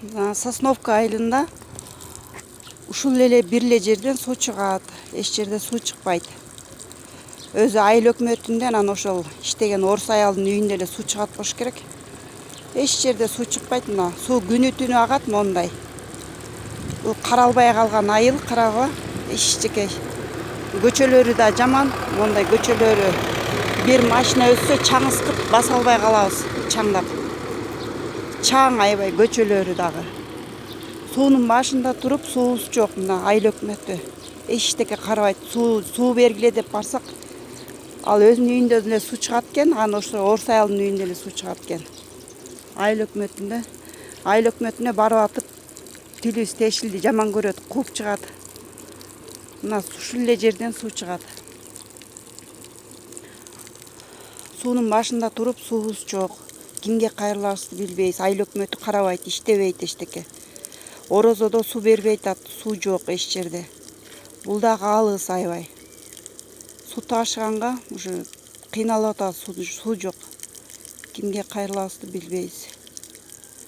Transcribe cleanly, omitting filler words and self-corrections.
Сосновка айылында ушул эле бир эле жерден суу чыгат. Эч жерде суу чыкпайт. Өзү айыл өкмөтүндөн анан ошол иштеген Орус аялдын үйүндө эле суу чыгат болуш керек. Эч жерде суу чыкпайт. Мына суу күнү түнү агат мондай. Бул каралбай калган айыл, карабы? Эчтеке. Көчөлөрү да жаман. Мондай көчөлөрү бир машина өтсө чаңызгып баса албай калабыз, чаңдап. Чаң аябай көчөлөрү дагы. Суунун башында туруп, суубуз жок. Мына айыл өкмөтү эчтеке карабайт. Суу бергиле деп барсак, ал өзүнүн үйүндө эле суу чыгат экен, анан ошо Орус аялдын үйүндө эле суу чыгат экен. Айыл өкмөтүнө барып атып, тилибиз тешилди, жаман көрөт, кууп чыгат. Мына ушул эле жерден суу чыгат. Суунун башында туруп, суубуз жок. Кимге кайрыларыбызды билбейбиз. Айыл өкмөтү карабайт, иштебейт эчтеке. Орозодо суу бербей атат, суу жок эч жерде. Бул дагы алыс аябай. Суу ташыганга уже кыйналып атабыз, суу жок. Кимге кайрыларыбызды билбейбиз.